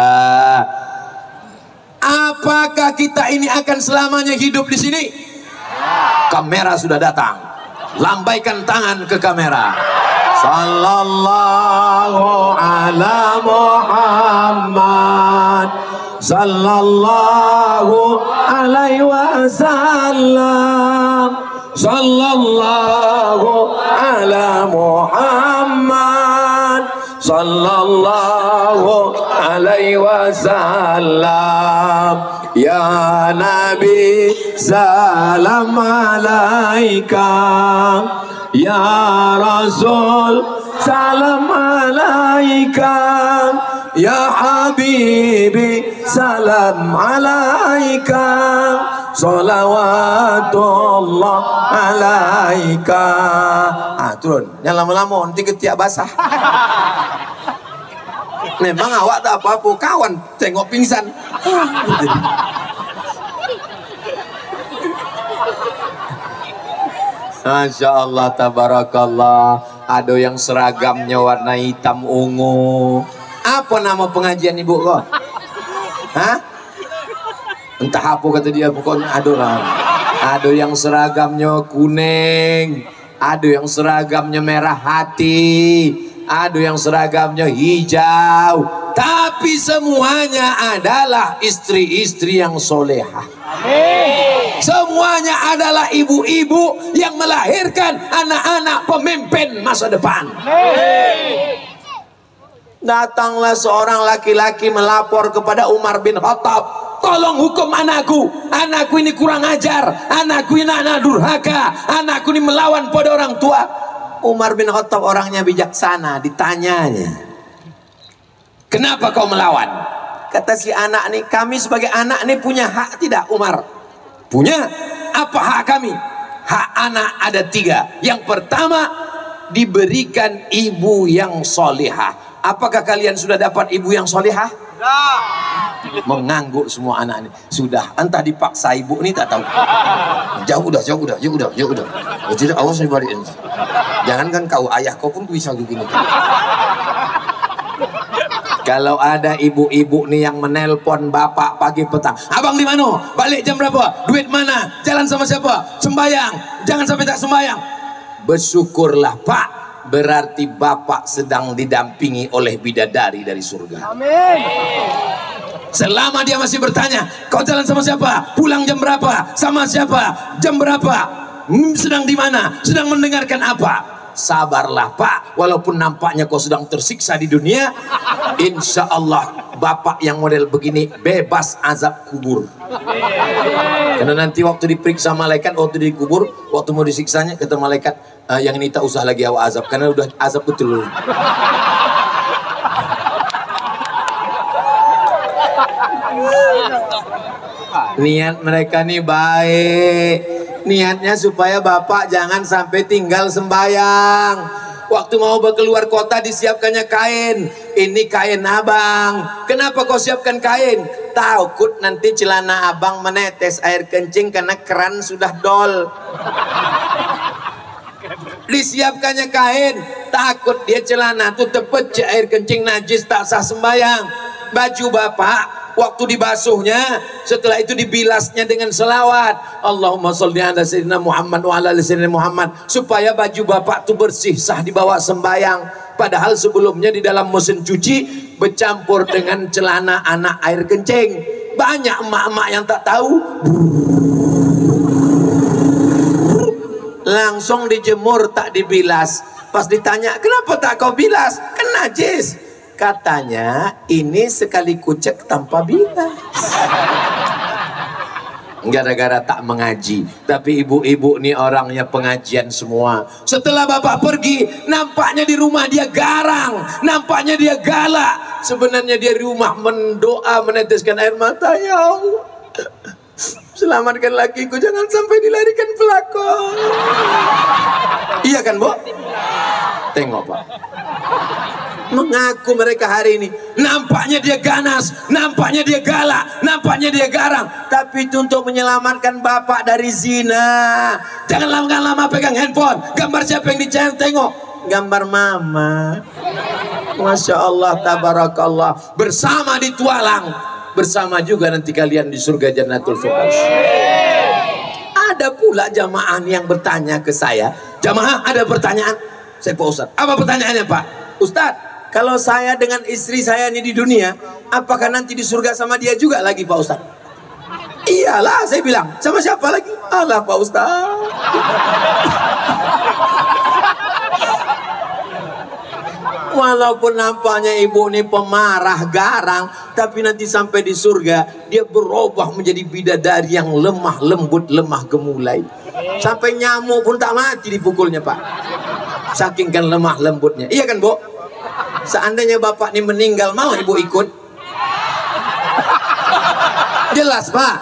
Apakah kita ini akan selamanya hidup di sini? Kamera sudah datang. Lambaikan tangan ke kamera. Sallallahu ala Muhammad, sallallahu alaihi wasallam, sallallahu ala Muhammad, sallallahu alaihi wasallam. Ya Nabi salam alaika, ya Rasul salam alaika, ya Habibi salam alaika, salawatullah alaika. Turun, jangan lama-lama nanti ketiak basah. Memang awak tak apa-apa, kawan tengok pingsan. Masya Allah, tabarakallah. Ada yang seragamnya warna hitam ungu. Apa nama pengajian ibu kok? Hah? Entah apa kata dia, pokoknya ada lah. Ada yang seragamnya kuning, ada yang seragamnya merah hati, ada yang seragamnya hijau. Tapi semuanya adalah istri-istri yang solehah. Semuanya adalah ibu-ibu yang melahirkan anak-anak pemimpin masa depan. Datanglah seorang laki-laki melapor kepada Umar bin Khattab, tolong hukum anakku. Anakku ini kurang ajar, anakku ini anak durhaka, anakku ini melawan pada orang tua. Umar bin Khattab orangnya bijaksana, ditanyanya, kenapa kau melawan? Kata si anak nih, kami sebagai anak nih punya hak tidak Umar? Punya. Apa hak kami? Hak anak ada 3. Yang pertama, diberikan ibu yang solehah. Apakah kalian sudah dapat ibu yang solehah? Sudah. Mengangguk semua anak ini. Sudah, entah dipaksa ibu ini tak tahu. Jauh udah. Tidak, awas saya balikin. Jangankan kau, ayah kau pun bisa begini. Kalau ada ibu-ibu nih yang menelpon bapak pagi petang, abang di mana? Balik jam berapa? Duit mana? Jalan sama siapa? Sembayang. Jangan sampai tak sembayang. Bersyukurlah pak, berarti bapak sedang didampingi oleh bidadari dari surga. Amin. Selama dia masih bertanya, kau jalan sama siapa? Pulang jam berapa? Sama siapa? Jam berapa? Sedang di mana? Sedang mendengarkan apa? Sabarlah pak, walaupun nampaknya kau sedang tersiksa di dunia, insya Allah bapak yang model begini bebas azab kubur. Karena nanti waktu diperiksa malaikat, waktu dikubur, waktu mau disiksanya kata malaikat, yang ini tak usah lagi awak azab, karena udah azab betul. Niat mereka nih baik, niatnya supaya bapak jangan sampai tinggal sembayang. Waktu mau berkeluar kota disiapkannya kain. Ini kain abang. Kenapa kau siapkan kain? Takut nanti celana abang menetes air kencing karena keran sudah dol. Disiapkannya kain, takut dia celana tuh tepet air kencing najis tak sah sembayang. Baju bapak waktu dibasuhnya, setelah itu dibilasnya dengan selawat, Allahumma sholli ala sayyidina Muhammad wa ala ali sayyidina Muhammad, supaya baju bapak tuh bersih sah dibawa sembayang. Padahal sebelumnya di dalam mesin cuci bercampur dengan celana anak air kencing. Banyak emak-emak yang tak tahu, langsung dijemur tak dibilas. Pas ditanya, kenapa tak kau bilas? Kan najis. Katanya ini sekali kucek tanpa bilas. Gara-gara tak mengaji. Tapi ibu-ibu nih orangnya pengajian semua. Setelah bapak pergi, nampaknya di rumah dia garang, nampaknya dia galak. Sebenarnya dia di rumah mendoa, meneteskan air mata. Ya Allah, selamatkan lakiku, jangan sampai dilarikan pelakon. Iya kan bu? Tengok pak, mengaku mereka hari ini nampaknya dia ganas, nampaknya dia galak, nampaknya dia garang, tapi itu untuk menyelamatkan bapak dari zina. Jangan lama-lama pegang handphone, gambar siapa yang dicari, tengok gambar mama. Masya Allah, tabarakallah. Bersama ditualang, bersama juga nanti kalian di surga Jannatul Firdaus. Ada pula jamaah yang bertanya ke saya, jamaah ada pertanyaan. Saya Pak Ustadz, apa pertanyaannya Pak? Ustadz, kalau saya dengan istri saya ini di dunia, apakah nanti di surga sama dia juga lagi Pak Ustadz? Iyalah, saya bilang, sama siapa lagi? Alah Pak Ustadz. Walaupun nampaknya ibu ini pemarah, garang, tapi nanti sampai di surga dia berubah menjadi bidadari yang lemah lembut, lemah gemulai. Sampai nyamuk pun tak mati dipukulnya Pak, saking kan lemah lembutnya. Iya kan bu? Seandainya bapak ini meninggal, mau ibu ikut? Jelas Pak?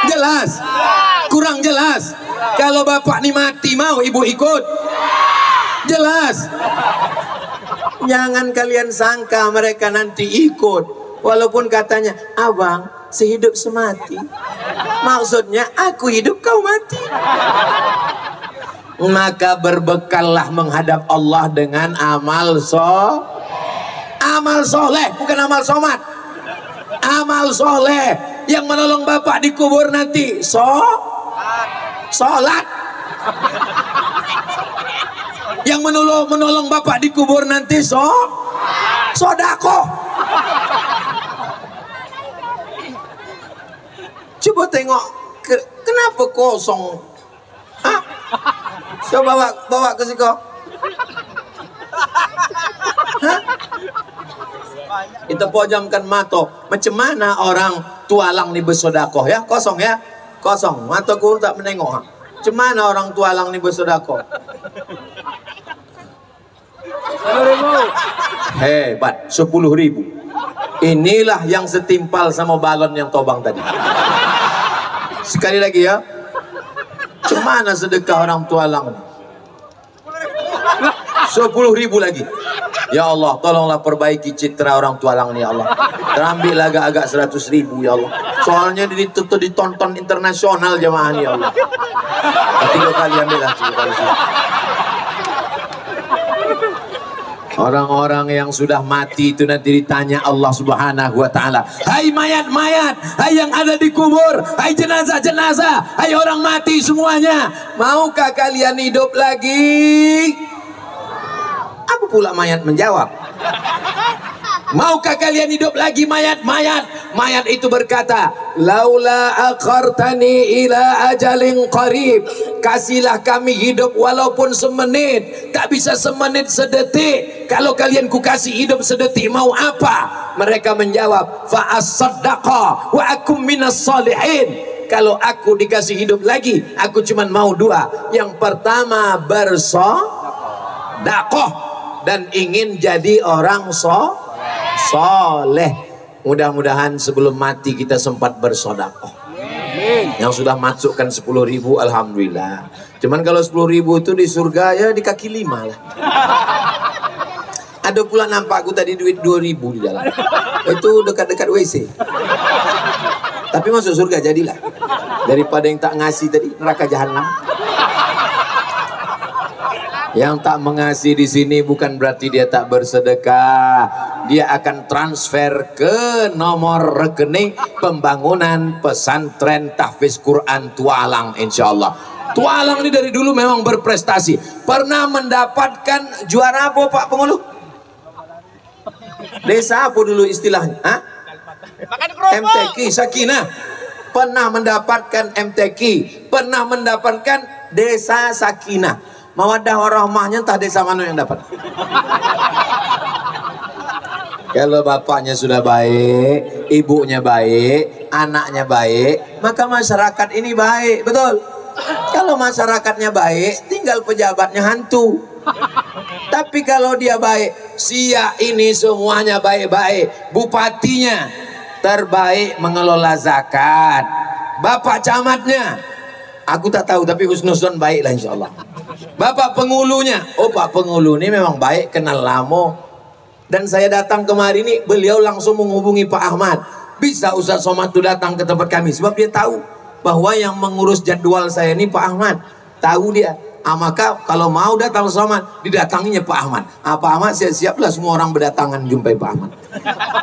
Jelas? Kurang jelas? Kalau bapak ini mati, mau ibu ikut? Jelas? Jangan kalian sangka mereka nanti ikut, walaupun katanya abang sehidup semati, maksudnya aku hidup kau mati. Maka berbekallah menghadap Allah dengan amal soleh, bukan amal somat. Amal soleh yang menolong bapak di kubur nanti. Sholat. Yang menolong bapak di kubur nanti sodako. Coba tengok kenapa kosong. Hah? Coba bawa ke siko. Hah? Kita pojamkan mato. Macam mana orang tualang nih bersodakoh ya? Kosong ya? Kosong. Mataku tak menengok. Macam mana orang tualang nih bersodakoh? Hebat, 10.000. Inilah yang setimpal sama balon yang tobang tadi. Sekali lagi ya, cemana sedekah orang tualang? 10.000 lagi. Ya Allah, tolonglah perbaiki citra orang Tualang nih ya Allah. Terambil agak-agak 100.000 ya Allah. Soalnya ditonton internasional jamaah nih ya Allah. 3 kali ambil lah, 3 kali. Orang-orang yang sudah mati itu nanti ditanya Allah Subhanahu wa ta'ala. Hai mayat-mayat, hai yang ada di kubur, hai jenazah-jenazah, hai orang mati semuanya, maukah kalian hidup lagi? Apa pula mayat menjawab? Maukah kalian hidup lagi mayat-mayat? Mayat itu berkata, laula akhartani ila ajalin qarib, kasihlah kami hidup walaupun semenit, tak bisa semenit sedetik. Kalau kalian ku kasih hidup sedetik mau apa? Mereka menjawab, fa as-saddaqa wa akum minas salihin. Kalau aku dikasih hidup lagi, aku cuma mau 2. Yang pertama bersedekah dan ingin jadi orang soleh. Mudah-mudahan sebelum mati kita sempat bersedekah. Yang sudah masukkan 10.000 alhamdulillah. Cuman kalau 10.000 itu di surga ya di kaki 5 lah. Ada pula nampak aku tadi duit 2.000 di dalam. Itu dekat-dekat WC. Tapi masuk surga jadilah. Daripada yang tak ngasih tadi neraka jahanam. Yang tak mengasih di sini bukan berarti dia tak bersedekah. Dia akan transfer ke nomor rekening pembangunan pesantren tahfiz Quran Tualang insyaallah. Tualang ini dari dulu memang berprestasi. Pernah mendapatkan juara apa Pak Pengulu? Desa apa dulu istilahnya? Hah? MTQ Sakinah. Pernah mendapatkan MTQ, pernah mendapatkan Desa Sakinah. Mawaddah warahmahnya entah desa mana yang dapat. Kalau bapaknya sudah baik, ibunya baik, anaknya baik, maka masyarakat ini baik, betul. Kalau masyarakatnya baik, tinggal pejabatnya hantu. Tapi kalau dia baik, sia ini semuanya baik-baik. Bupatinya terbaik mengelola zakat. Bapak camatnya, aku tak tahu tapi husnuzon baik lah insyaallah. Bapak pengulunya, oh Pak Pengulu ini memang baik, kenal lama. Dan saya datang kemari ini, beliau langsung menghubungi Pak Ahmad. Bisa Ustaz Somad itu datang ke tempat kami, sebab dia tahu bahwa yang mengurus jadwal saya ini Pak Ahmad. Tahu dia. Maka kalau mau datang Somad, didatanginya Pak Ahmad. Pak Ahmad siap-siaplah semua orang berdatangan jumpai Pak Ahmad.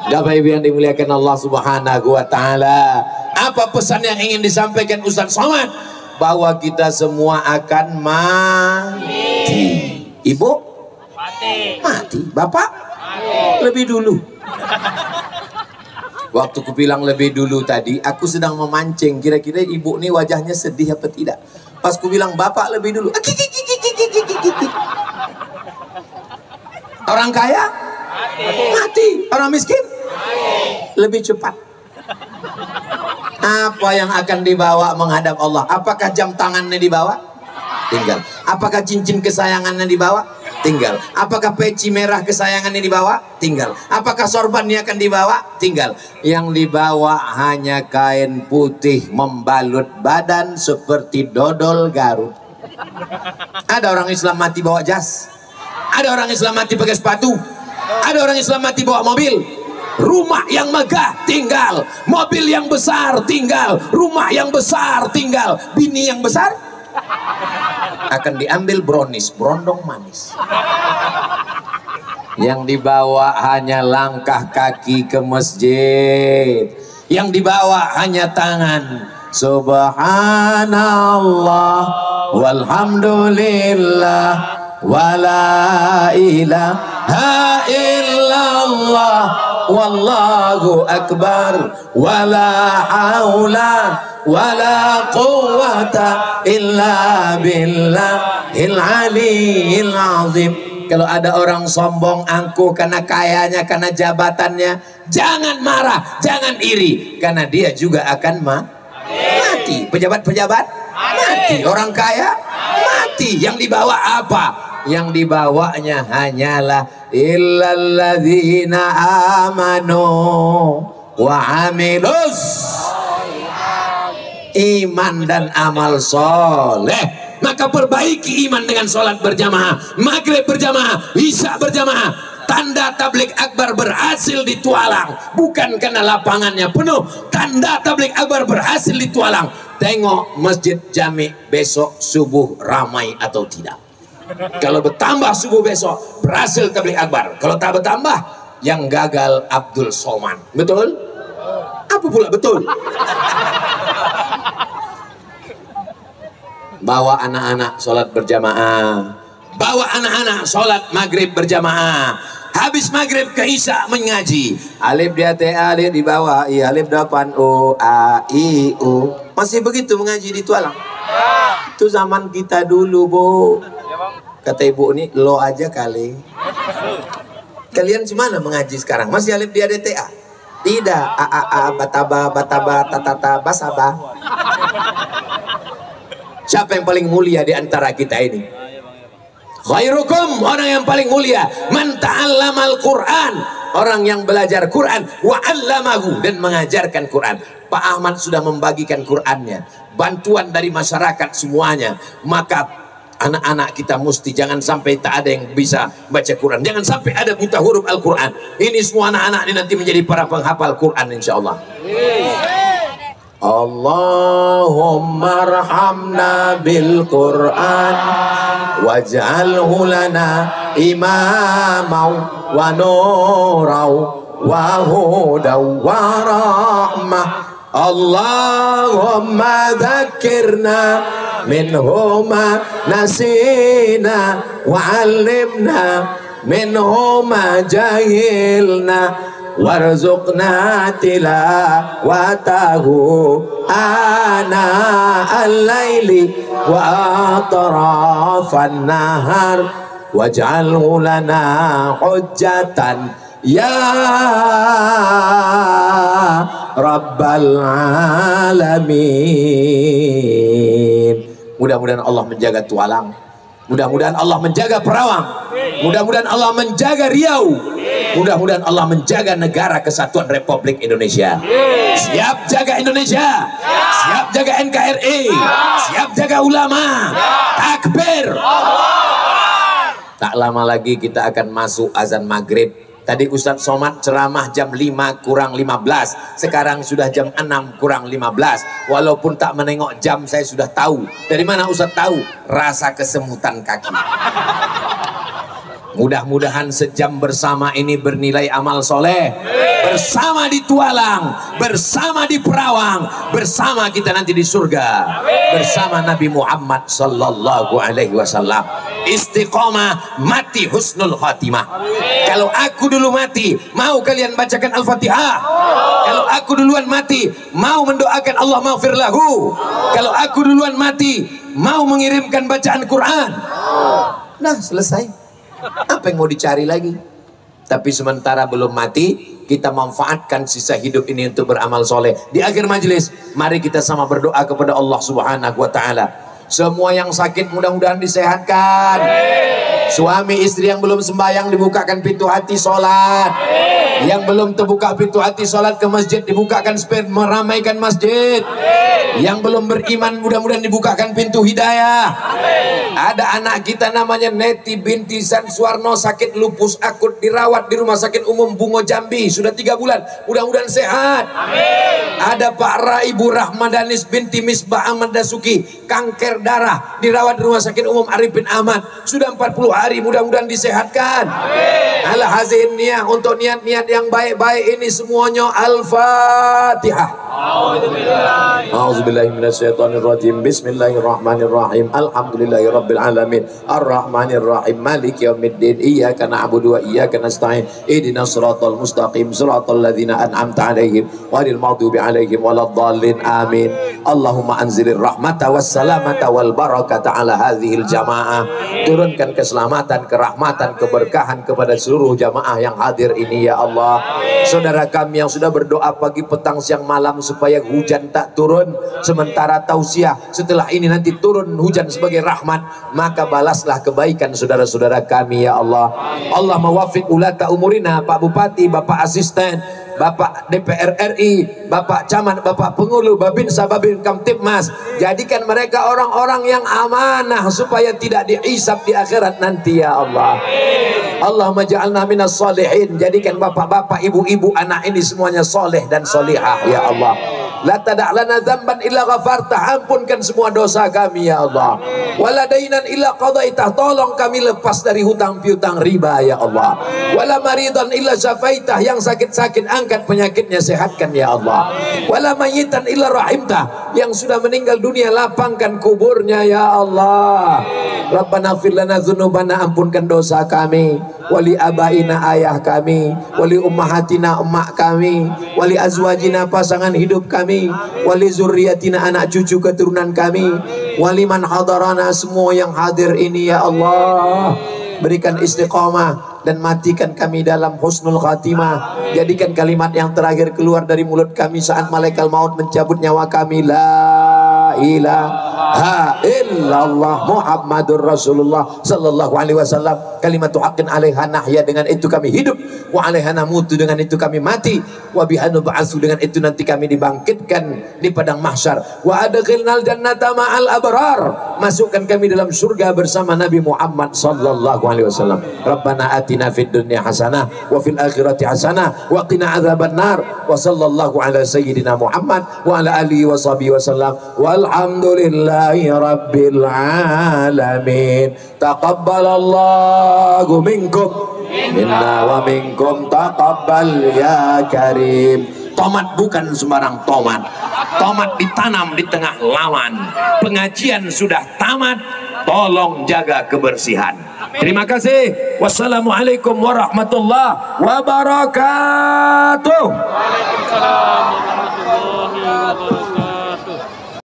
Bapak Ibu yang dimuliakan Allah Subhanahu wa ta'ala. Apa pesan yang ingin disampaikan Ustaz Somad? Bahwa kita semua akan mati. Ibu? Mati. Bapak? Lebih dulu. Waktu ku bilang lebih dulu tadi, aku sedang memancing. Kira-kira ibu ini wajahnya sedih apa tidak? Pas ku bilang bapak lebih dulu. Orang kaya? Mati. Orang miskin? Lebih cepat. Apa yang akan dibawa menghadap Allah? Apakah jam tangannya dibawa? Tinggal. Apakah cincin kesayangannya dibawa? Tinggal. Apakah peci merah kesayangannya dibawa? Tinggal. Apakah sorbannya akan dibawa? Tinggal. Yang dibawa hanya kain putih membalut badan seperti dodol Garut. Ada orang Islam mati bawa jas. Ada orang Islam mati pakai sepatu. Ada orang Islam mati bawa mobil. Rumah yang megah tinggal, mobil yang besar tinggal, rumah yang besar tinggal, bini yang besar akan diambil brownies, brondong manis. Yang dibawa hanya langkah kaki ke masjid, yang dibawa hanya tangan. Subhanallah walhamdulillah wala ilaha illallah wallahu akbar wala haula wala quwwata illa billahil aliyil azim. Kalau ada orang sombong angkuh karena kayanya, karena jabatannya, jangan marah, jangan iri, karena dia juga akan mati. Pejabat-pejabat mati, orang kaya mati. Yang dibawa apa? Yang dibawanya hanyalah illalladzina amanu wa amilus, iman dan amal soleh. Maka perbaiki iman dengan sholat berjamaah, maghrib berjamaah, isya berjamaah. tanda tabligh akbar berhasil ditualang, bukan karena lapangannya penuh. Tanda tabligh akbar berhasil ditualang, tengok masjid jami besok subuh ramai atau tidak. Kalau bertambah subuh besok berhasil tabligh akbar, kalau tak bertambah yang gagal Abdul Somad. Betul? Apa pula betul? Bawa anak-anak sholat berjamaah, bawa anak-anak sholat maghrib berjamaah, habis maghrib ke isya mengaji. Alif di atas, alif di bawah, i alif depan, o a i u. Masih begitu mengaji di tualang? Itu zaman kita dulu, Bu. Kata ibu ini, lo aja kali. Kalian gimana mengaji sekarang? Masih alif di atas, a? Tidak, a bataba bataba tatata basaba. Siapa yang paling mulia di antara kita ini? Khairukum, orang yang paling mulia, man ta'allamal Qur'an, orang yang belajar Quran, wa 'allamahu, dan mengajarkan Quran. Pak Ahmad sudah membagikan Qur'annya, bantuan dari masyarakat semuanya. Maka anak-anak kita mesti jangan sampai tak ada yang bisa baca Quran, jangan sampai ada buta huruf Al-Quran. Ini semua anak-anak ini nanti menjadi para penghafal Quran insyaallah. Allahumma arhamna bil Qur'an waj'alhu lana imamaw wa nuraw wa hudaw wa rahmah. Allahumma dhakkirna minhuma nasina wa 'allimna minhuma jahilna warzuqna tilawatahu ana al-laili wa atrafan nahar waj'alhu lana hujjatan ya rabbal alamin. Mudah-mudahan Allah menjaga Tualang, mudah-mudahan Allah menjaga Perawang, mudah-mudahan Allah menjaga Riau, mudah-mudahan Allah menjaga negara kesatuan Republik Indonesia. Siap jaga Indonesia, siap jaga NKRI, siap jaga ulama. Takbir. Tak lama lagi kita akan masuk azan maghrib. Tadi Ustadz Somad ceramah jam 5 kurang 15, sekarang sudah jam 6 kurang 15. Walaupun tak menengok jam, saya sudah tahu. Dari mana Ustadz tahu? Rasa kesemutan kaki. Mudah-mudahan sejam bersama ini bernilai amal soleh. Bersama di Tualang, bersama di Perawang, bersama kita nanti di surga, bersama Nabi Muhammad sallallahu alaihi wasallam. Istiqomah, mati husnul khatimah. Kalau aku dulu mati, mau kalian bacakan Al-Fatihah? Kalau aku duluan mati, mau mendoakan Allah maghfir lahu? Kalau aku duluan mati, mau mengirimkan bacaan Quran? Nah, selesai. Apa yang mau dicari lagi? Tapi sementara belum mati, kita manfaatkan sisa hidup ini untuk beramal soleh. Di akhir majelis, mari kita sama berdoa kepada Allah Subhanahu wa Ta'ala. Semua yang sakit mudah-mudahan disehatkan. Suami istri yang belum sembahyang dibukakan pintu hati sholat. Yang belum terbuka pintu hati sholat ke masjid dibukakan spirit meramaikan masjid. Yang belum beriman mudah-mudahan dibukakan pintu hidayah. Ada anak kita namanya Neti binti Sanswarno, sakit lupus akut, dirawat di Rumah Sakit Umum Bungo Jambi sudah 3 bulan, mudah-mudahan sehat. Ada Pak Raibu Rahmadanis binti Misbah Ahmad Dasuki, kanker darah, dirawat di Rumah Sakit Umum Arifin Ahmad sudah 40 hari, mudah-mudahan disehatkan. Al-hazin niyah, untuk niat-niat yang baik-baik ini semuanya. Al-Fatihah. A'udzubillahi minasyaitonirrajim. Bismillahirrahmanirrahim. Alhamdulillahirabbil alamin. Arrahmanirrahim. Maliki yaumiddin. Iyyaka na'budu wa iyyaka nasta'in. Ihdinas siratal mustaqim. Siratal ladzina an'amta 'alaihim ghairil maghdubi 'alaihim waladdallin. Amin. Allahumma anzilir rahmata was salamata wal barakata ala hadhil jamaah. Turunkan keselamatan, kerahmatan, keberkahan kepada seluruh jamaah yang hadir ini ya Allah. Saudara kami yang sudah berdoa pagi, petang, siang, malam supaya hujan tak turun, sementara tausiah setelah ini nanti turun hujan sebagai rahmat, maka balaslah kebaikan saudara-saudara kami ya Allah. Allah mewaffiq ulata umurina, Pak Bupati, Bapak Asisten, Bapak DPR RI, Bapak Camat, Bapak Pengulu, Babinsa, Babin Kamtibmas, jadikan mereka orang-orang yang amanah supaya tidak dihisab di akhirat nanti ya Allah. Allahumma ja'alna minas solihin. Jadikan bapak-bapak, ibu-ibu, anak ini semuanya soleh dan solihah ya Allah. La tada' lana dzamban illa ghafartah. Ampunkan semua dosa kami ya Allah. Wala dainan illa qadaitah. Tolong kami lepas dari hutang piutang riba ya Allah. Wala maridan illa syafaitah. Yang sakit-sakit angkat penyakitnya, sehatkan ya Allah. Wala mayyitan illa rahimtah. Yang sudah meninggal dunia lapangkan kuburnya ya Allah. Rabbana fir lana dzunubana. Ampunkan dosa kami. Wali abaina, ayah kami. Wali ummahatina, emak kami. Wali azwajina, pasangan hidup kami. Wali zurriyatina, anak cucu keturunan kami. Wali man hadarana, semua yang hadir ini ya Allah. Berikan istiqamah dan matikan kami dalam husnul khatimah. Jadikan kalimat yang terakhir keluar dari mulut kami saat malaikat maut mencabut nyawa kami, la ilaha illallah Muhammadur Rasulullah sallallahu alaihi wasallam. Kalimatu haqqin 'alaiha nahya, dengan itu kami hidup, wa 'alaiha namutu, dengan itu kami mati, wa biha nub'atsu, dengan itu nanti kami dibangkitkan di padang mahsyar. Wa adkhilnal jannata ma'al abrar, masukkan kami dalam surga bersama Nabi Muhammad sallallahu alaihi wasallam. Rabbana atina fid dunya hasanah wa fil akhirati hasanah wa qina adzabannar. Wa sallallahu ala sayyidina Muhammad wa ala alihi wa sahbihi wasallam. Walhamdulillahi rabbil alamin. Taqabbalallahu minkum minna wa minkum taqabbal ya karim. Tomat bukan sembarang tomat. Tomat ditanam di tengah lawan. Pengajian sudah tamat. Tolong jaga kebersihan. Terima kasih. Wassalamualaikum warahmatullahi wabarakatuh. Waalaikumsalam warahmatullahi wabarakatuh.